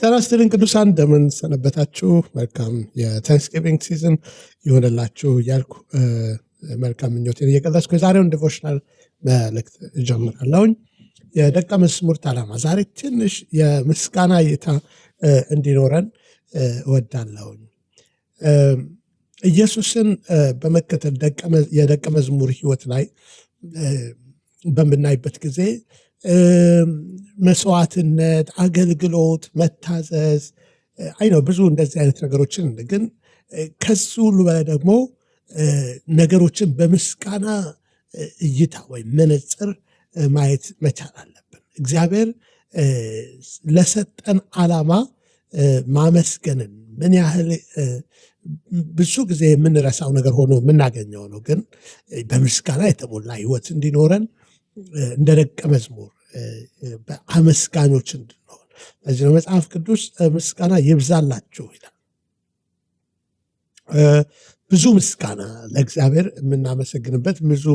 ጤና ይስጥልኝ ቅዱሳን፣ እንደምን ሰነበታችሁ? መልካም የታንክስጊቪንግ ሲዝን ይሆንላችሁ እያልኩ መልካም ምኞቴን እየገለጽኩ የዛሬውን ዲቮሽናል መልእክት እጀምራለሁኝ። የደቀ መዝሙርት ዓላማ ዛሬ ትንሽ የምስጋና እይታ እንዲኖረን እወዳለሁኝ። ኢየሱስን በመከተል የደቀ መዝሙር ህይወት ላይ በምናይበት ጊዜ መስዋዕትነት፣ አገልግሎት፣ መታዘዝ አይነው ብዙ እንደዚህ አይነት ነገሮችን ግን ከሱ ሁሉ በላይ ደግሞ ነገሮችን በምስጋና እይታ ወይም መነጽር ማየት መቻል አለብን። እግዚአብሔር ለሰጠን ዓላማ ማመስገንን ምን ያህል ብዙ ጊዜ የምንረሳው ነገር ሆኖ የምናገኘው ነው። ግን በምስጋና የተሞላ ህይወት እንዲኖረን እንደ ደቀ መዝሙር በአመስጋኞች እንድንሆን ለዚህ ነው መጽሐፍ ቅዱስ ምስጋና ይብዛላችሁ ይላል። ብዙ ምስጋና ለእግዚአብሔር የምናመሰግንበት ብዙ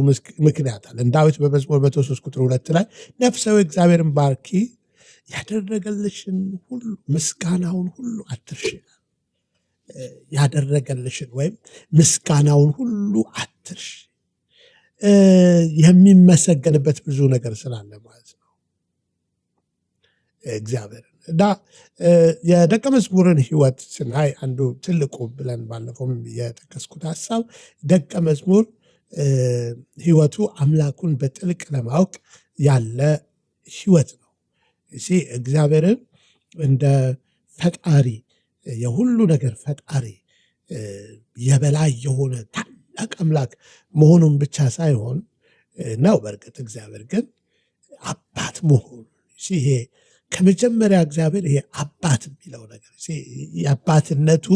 ምክንያት አለ። ዳዊት በመዝሙር 103 ቁጥር 2 ላይ ነፍሴ ሆይ እግዚአብሔርን ባርኪ፣ ያደረገልሽን ሁሉ ምስጋናውን ሁሉ አትርሺ። ያደረገልሽን ወይም ምስጋናውን ሁሉ አትርሺ። የሚመሰገንበት ብዙ ነገር ስላለ ማለት ነው እግዚአብሔር እና የደቀ መዝሙርን ህይወት ስናይ አንዱ ትልቁ ብለን ባለፈውም የጠቀስኩት ሀሳብ ደቀ መዝሙር ህይወቱ አምላኩን በጥልቅ ለማወቅ ያለ ህይወት ነው። እግዚአብሔርን እንደ ፈጣሪ፣ የሁሉ ነገር ፈጣሪ፣ የበላይ የሆነ ታላቅ አምላክ መሆኑን ብቻ ሳይሆን ነው። በእርግጥ እግዚአብሔር ግን አባት መሆኑ ይሄ ከመጀመሪያ እግዚአብሔር ይሄ አባት የሚለው ነገር የአባትነቱ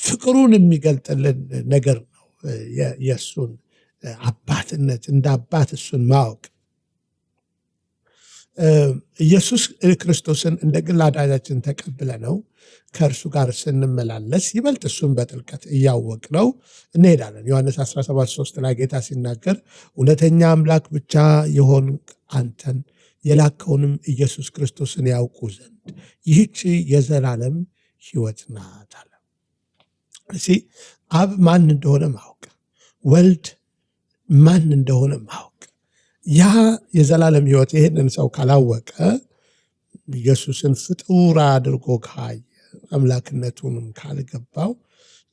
ፍቅሩን የሚገልጥልን ነገር ነው። የእሱን አባትነት እንደ አባት እሱን ማወቅ ኢየሱስ ክርስቶስን እንደ ግል አዳኛችን ተቀብለ ነው ከእርሱ ጋር ስንመላለስ ይበልጥ እሱን በጥልቀት እያወቅ ነው እንሄዳለን። ዮሐንስ 17:3 ላይ ጌታ ሲናገር እውነተኛ አምላክ ብቻ የሆን አንተን የላከውንም ኢየሱስ ክርስቶስን ያውቁ ዘንድ ይህች የዘላለም ህይወት ናት አለ። አብ ማን እንደሆነ ማወቅ፣ ወልድ ማን እንደሆነ ማወቅ፣ ያ የዘላለም ህይወት ይህንን ሰው ካላወቀ ኢየሱስን ፍጡር አድርጎ ካየ አምላክነቱንም ካልገባው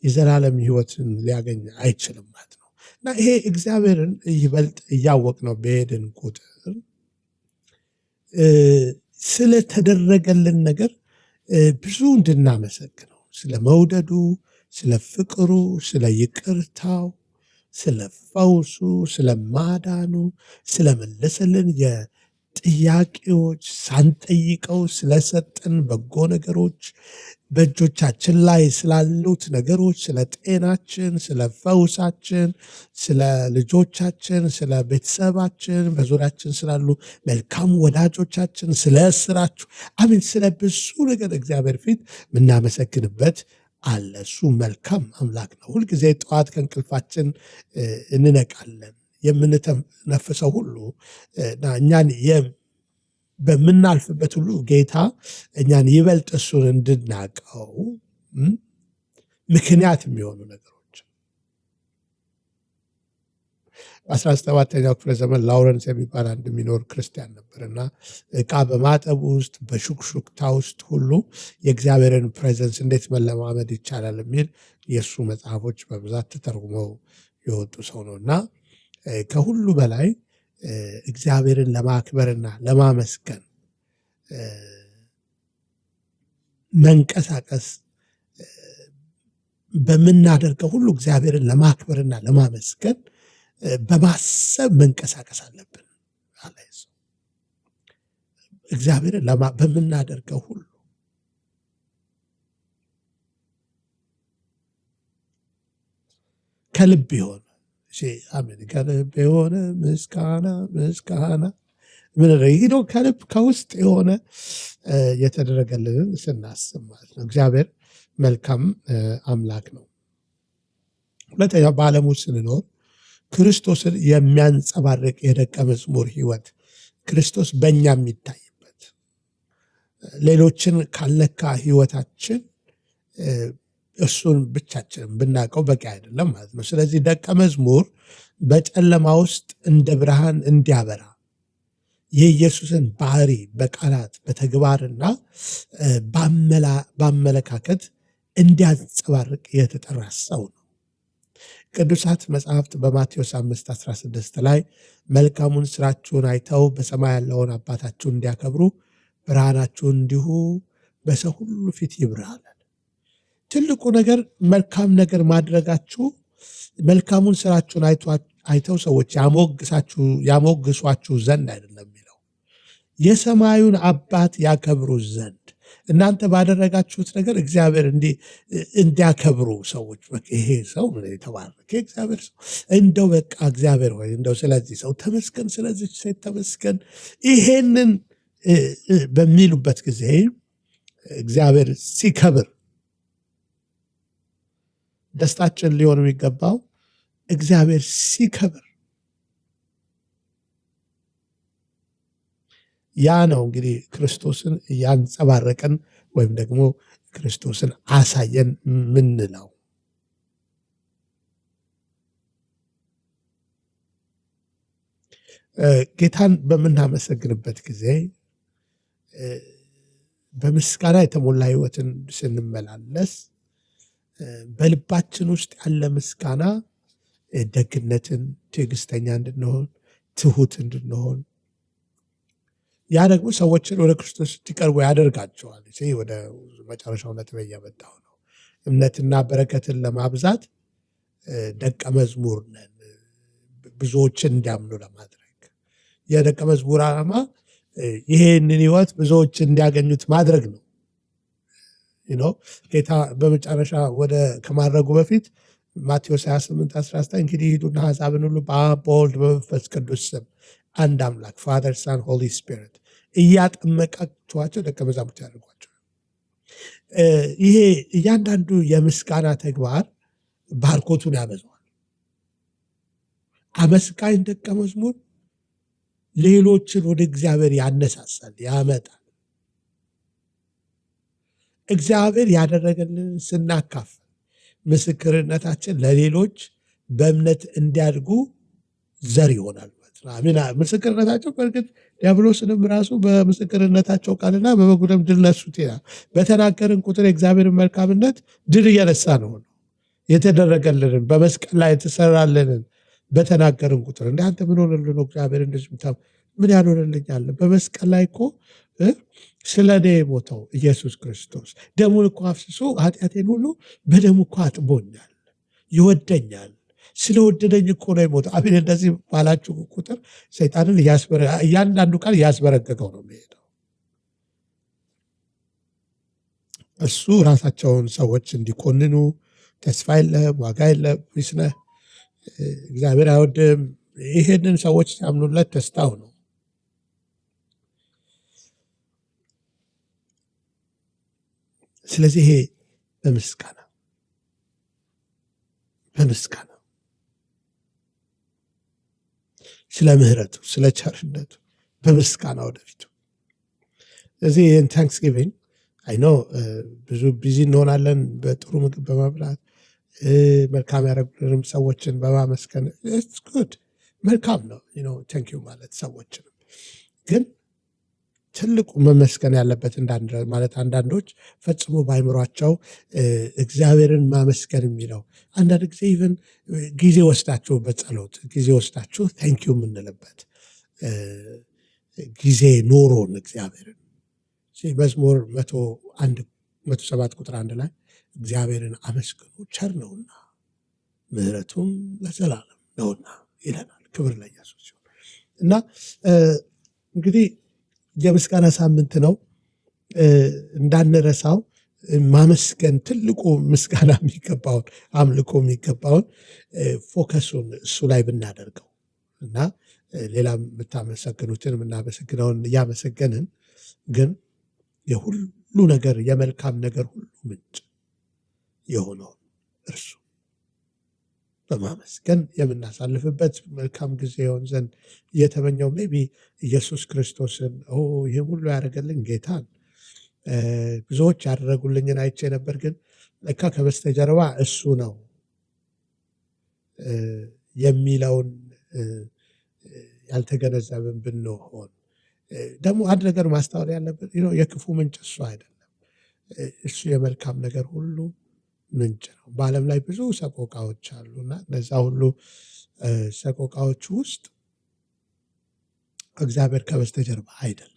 የዘላለም ህይወትን ሊያገኝ አይችልም ማለት ነው። እና ይሄ እግዚአብሔርን ይበልጥ እያወቅ ነው በሄድን ቁጥር ስለተደረገልን ነገር ብዙ እንድናመሰግነው፣ ስለ መውደዱ፣ ስለ ፍቅሩ፣ ስለ ይቅርታው፣ ስለ ፈውሱ፣ ስለ ማዳኑ፣ ስለመለሰልን የጥያቄዎች ሳንጠይቀው ስለሰጠን በጎ ነገሮች፣ በእጆቻችን ላይ ስላሉት ነገሮች፣ ስለ ጤናችን፣ ስለ ፈውሳችን፣ ስለ ልጆቻችን፣ ስለ ቤተሰባችን፣ በዙሪያችን ስላሉ መልካም ወዳጆቻችን፣ ስለ ስራችሁ፣ አሜን፣ ስለ ብዙ ነገር እግዚአብሔር ፊት የምናመሰግንበት አለ። እሱ መልካም አምላክ ነው። ሁልጊዜ ጠዋት ከእንቅልፋችን እንነቃለን። የምንተነፍሰው ሁሉ እና እኛን በምናልፍበት ሁሉ ጌታ እኛን ይበልጥ እሱን እንድናቀው ምክንያት የሚሆኑ ነገሮች። በ17ኛው ክፍለ ዘመን ላውረንስ የሚባል አንድ የሚኖር ክርስቲያን ነበርና እቃ በማጠብ ውስጥ በሹክሹክታ ውስጥ ሁሉ የእግዚአብሔርን ፕሬዘንስ እንዴት መለማመድ ይቻላል የሚል የእሱ መጽሐፎች በብዛት ተተርጉመው የወጡ ሰው ነው። እና ከሁሉ በላይ እግዚአብሔርን ለማክበርና ለማመስገን መንቀሳቀስ በምናደርገው ሁሉ እግዚአብሔርን ለማክበርና ለማመስገን በማሰብ መንቀሳቀስ አለብን አለ። እግዚአብሔርን በምናደርገው ሁሉ ከልብ የሆነ አሜን፣ ከልብ የሆነ ምስጋና ምን ነው? ከልብ ከውስጥ የሆነ የተደረገልንን ስናስብ ማለት ነው። እግዚአብሔር መልካም አምላክ ነው። ሁለተኛው በዓለም ውስጥ ስንኖር ክርስቶስን የሚያንጸባርቅ የደቀ መዝሙር ህይወት፣ ክርስቶስ በእኛ የሚታይበት ሌሎችን ካልነካ ህይወታችን እሱን ብቻችንን ብናውቀው በቂ አይደለም ማለት ነው። ስለዚህ ደቀ መዝሙር በጨለማ ውስጥ እንደ ብርሃን እንዲያበራ የኢየሱስን ባህሪ በቃላት በተግባርና በአመለካከት እንዲያንጸባርቅ የተጠራ ሰው ነው። ቅዱሳት መጽሐፍት በማቴዎስ 5:16 ላይ መልካሙን ስራችሁን አይተው በሰማይ ያለውን አባታችሁን እንዲያከብሩ ብርሃናችሁ እንዲሁ በሰው ሁሉ ፊት ይብራል። ትልቁ ነገር መልካም ነገር ማድረጋችሁ መልካሙን ስራችሁን አይተው ሰዎች ያሞግሷችሁ ዘንድ አይደለም የሚለው፣ የሰማዩን አባት ያከብሩ ዘንድ እናንተ ባደረጋችሁት ነገር እግዚአብሔር እንዲያከብሩ ሰዎች ይሄ ሰው የተባረከ እግዚአብሔር ሰው እንደው በቃ እግዚአብሔር ሆይ እንደው ስለዚህ ሰው ተመስገን፣ ስለዚህ ሴት ተመስገን፣ ይሄንን በሚሉበት ጊዜ እግዚአብሔር ሲከብር ደስታችን ሊሆን የሚገባው እግዚአብሔር ሲከብር ያ ነው። እንግዲህ ክርስቶስን ያንጸባረቀን ወይም ደግሞ ክርስቶስን አሳየን ምንለው። ጌታን በምናመሰግንበት ጊዜ በምስጋና የተሞላ ህይወትን ስንመላለስ በልባችን ውስጥ ያለ ምስጋና ደግነትን፣ ትዕግስተኛ እንድንሆን፣ ትሁት እንድንሆን፣ ያ ደግሞ ሰዎችን ወደ ክርስቶስ እንዲቀርቡ ያደርጋቸዋል። ወደ መጨረሻው ነጥብ እያመጣሁ ነው። እምነትና በረከትን ለማብዛት ደቀ መዝሙር ነን፣ ብዙዎችን እንዲያምኑ ለማድረግ። የደቀ መዝሙር ዓላማ ይሄንን ህይወት ብዙዎች እንዲያገኙት ማድረግ ነው። ጌታ በመጨረሻ ወደ ከማድረጉ በፊት ማቴዎስ 28:19 እንግዲህ ሂዱና አሕዛብን ሁሉ በአብ በወልድ በመንፈስ ቅዱስ ስም አንድ አምላክ ፋዘር ሳን ሆሊ ስፒሪት እያጠመቃችኋቸው ደቀ መዛሙርት ያደርጓቸው። ይሄ እያንዳንዱ የምስጋና ተግባር ባርኮቱን ያበዛዋል። አመስጋኝ ደቀ መዝሙር ሌሎችን ወደ እግዚአብሔር ያነሳሳል፣ ያመጣል። እግዚአብሔር ያደረገልን ስናካፍል ምስክርነታችን ለሌሎች በእምነት እንዲያድጉ ዘር ይሆናል ማለት ነው። ምስክርነታቸው በእርግጥ ዲያብሎስንም ራሱ በምስክርነታቸው ቃልና በበጉ ደም ድል ነሱት ይላል። በተናገርን ቁጥር የእግዚአብሔርን መልካምነት ድል እየነሳ ነው የተደረገልንን በመስቀል ላይ የተሰራልንን በተናገርን ቁጥር እንደ አንተ ምን ሆነልን ነው እግዚአብሔር እንደዚህ ምን ያልሆነልኛል? በመስቀል ላይ እኮ ስለ እኔ የሞተው ኢየሱስ ክርስቶስ ደሙን እኮ አፍስሶ ኃጢአቴን ሁሉ በደሙ እኮ አጥቦኛል፣ ይወደኛል፣ ስለወደደኝ እኮ ነው የሞተው። አቤት እንደዚህ ባላችሁ ቁጥር ሰይጣንን እያንዳንዱ ቃል እያስበረገገው ነው የሚሄደው። እሱ ራሳቸውን ሰዎች እንዲኮንኑ ተስፋ የለም፣ ዋጋ የለም፣ ቢስነህ እግዚአብሔር አይወድም። ይሄንን ሰዎች ሲያምኑለት ደስታው ነው። ስለዚህ ይሄ በምስጋና ስለ ምሕረቱ ስለ ቸርነቱ በምስጋና ወደፊቱ። ስለዚህ ይህን ታንክስጊቪንግ አይኖ ብዙ ቢዚ እንሆናለን በጥሩ ምግብ በመብላት መልካም ያደረጉልንም ሰዎችን በማመስገን ጉድ መልካም ነው። ቴንኪዩ ማለት ሰዎችንም ግን ትልቁ መመስገን ያለበት ማለት አንዳንዶች ፈጽሞ ባይምሯቸው እግዚአብሔርን ማመስገን የሚለው አንዳንድ ጊዜ ኢቨን ጊዜ ወስዳችሁ በጸሎት ጊዜ ወስዳችሁ ቴንኪዩ የምንልበት ጊዜ ኖሮን እግዚአብሔርን መዝሙር 107 ቁጥር 1 ላይ እግዚአብሔርን አመስግኑ ቸር ነውና ምሕረቱም ለዘላለም ነውና ይለናል። ክብር ለኢየሱስ ሲሆን እና እንግዲህ የምስጋና ሳምንት ነው። እንዳንረሳው ማመስገን ትልቁ ምስጋና የሚገባውን አምልኮ የሚገባውን ፎከሱን እሱ ላይ ብናደርገው እና ሌላ የምታመሰግኑትን የምናመሰግነውን እያመሰገንን ግን የሁሉ ነገር የመልካም ነገር ሁሉ ምንጭ የሆነውን እርሱ በማመስገን የምናሳልፍበት መልካም ጊዜ ይሆን ዘንድ እየተመኘው ሜቢ ኢየሱስ ክርስቶስን ይህም ሁሉ ያደረገልን ጌታን ብዙዎች ያደረጉልኝን አይቼ ነበር፣ ግን ለካ ከበስተጀርባ እሱ ነው የሚለውን ያልተገነዘብን ብንሆን ደግሞ አንድ ነገር ማስተዋል ያለብን የክፉ ምንጭ እሱ አይደለም። እሱ የመልካም ነገር ሁሉ ምንጭ ነው። በዓለም ላይ ብዙ ሰቆቃዎች አሉና እነዛ ሁሉ ሰቆቃዎች ውስጥ እግዚአብሔር ከበስተጀርባ አይደለም።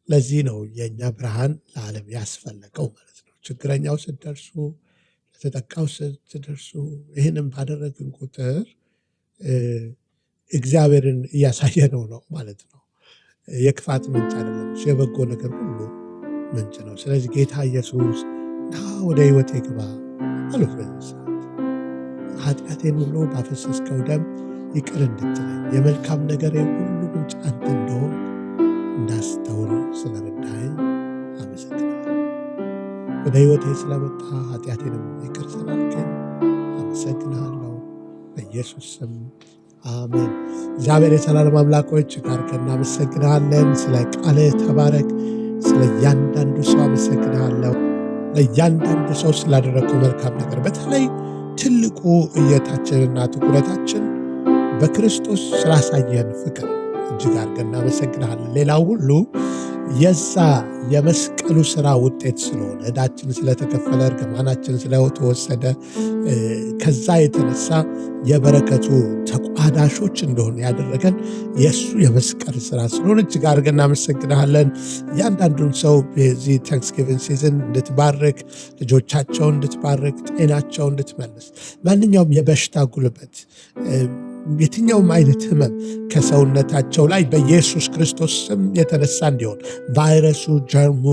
ለዚህ ነው የእኛ ብርሃን ለዓለም ያስፈለገው ማለት ነው። ችግረኛው ስትደርሱ፣ ለተጠቃው ስትደርሱ፣ ይህንም ባደረግን ቁጥር እግዚአብሔርን እያሳየነው ነው ማለት ነው። የክፋት ምንጭ አይደለም፣ የበጎ ነገር ሁሉ ምንጭ ነው። ስለዚህ ጌታ ኢየሱስ ና ወደ ሕይወቴ ግባ አሉት። በዚህ ሰዓት ኃጢአቴን ሁሉ ባፈሰስከው ደም ይቅር እንድትለኝ የመልካም ነገር ሁሉ ምንጭ አንተ እንደሆን እንዳስተውል ስለረዳኸኝ አመሰግናለሁ። ወደ ሕይወቴ ስለመጣ ኃጢአቴንም ይቅር ስላልከኝ አመሰግናለሁ። በኢየሱስ ስም አሜን። እግዚአብሔር የዘላለም አምላክ ሆይ እጅግ አድርገን እናመሰግናለን። ስለ ቃልህ ተባረክ። ስለ እያንዳንዱ ሰው አመሰግናለሁ። ለእያንዳንዱ ሰው ስላደረግከው መልካም ነገር፣ በተለይ ትልቁ እይታችንና ትኩረታችን በክርስቶስ ስላሳየን ፍቅር እጅግ አድርገን እናመሰግናለን። ሌላው ሁሉ የዛ የመስቀሉ ስራ ውጤት ስለሆነ ዕዳችን ስለተከፈለ፣ እርግማናችን ስለተወሰደ፣ ከዛ የተነሳ የበረከቱ ተቋዳሾች እንደሆነ ያደረገን የእሱ የመስቀል ስራ ስለሆነ እጅግ አድርገን እናመሰግናለን። እያንዳንዱን ሰው በዚህ ታንክስጊቪንግ ሲዝን እንድትባርክ፣ ልጆቻቸውን እንድትባርክ፣ ጤናቸውን እንድትመልስ፣ ማንኛውም የበሽታ ጉልበት፣ የትኛውም አይነት ህመም ከሰውነታቸው ላይ በኢየሱስ ክርስቶስ ስም የተነሳ እንዲሆን፣ ቫይረሱ፣ ጀርሙ፣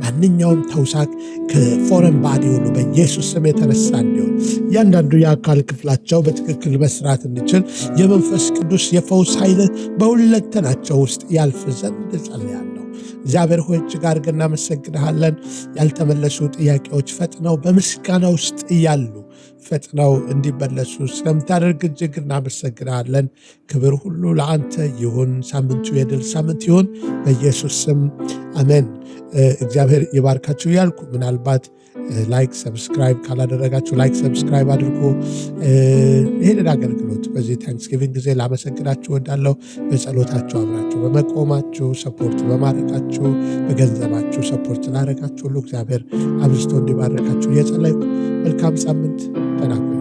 ማንኛውም ተውሳክ ከፎረን ባዲ ሁሉ በኢየሱስ ስም የተነሳ እንዲሆን፣ እያንዳንዱ የአካል ክፍላቸው በትክክል መስራት እንዲችል የመንፈስ ቅዱስ የፈውስ ኃይል በሁለንተናቸው ውስጥ ያልፍ ዘንድ ጸልያለሁ። እግዚአብሔር ሆይ እጅግ አድርገን እናመሰግንሃለን። ያልተመለሱ ጥያቄዎች ፈጥነው በምስጋና ውስጥ እያሉ ፈጥነው እንዲመለሱ ስለምታደርግ እጅግ እናመሰግናለን። ክብር ሁሉ ለአንተ ይሁን። ሳምንቱ የድል ሳምንት ይሁን በኢየሱስ ስም አሜን። እግዚአብሔር ይባርካችሁ እያልኩ ምናልባት ላይክ ሰብስክራይብ ካላደረጋችሁ ላይክ ሰብስክራይብ አድርጉ። ይህንን አገልግሎት በዚህ ታንክስጊቪንግ ጊዜ ላመሰግናችሁ እወዳለሁ። በጸሎታችሁ አብራችሁ በመቆማችሁ ሰፖርት በማድረጋችሁ በገንዘባችሁ ሰፖርት ላደረጋችሁ ሁሉ እግዚአብሔር አብዝቶ እንዲባረካችሁ እየጸለይኩ መልካም ሳምንት ተናኩ።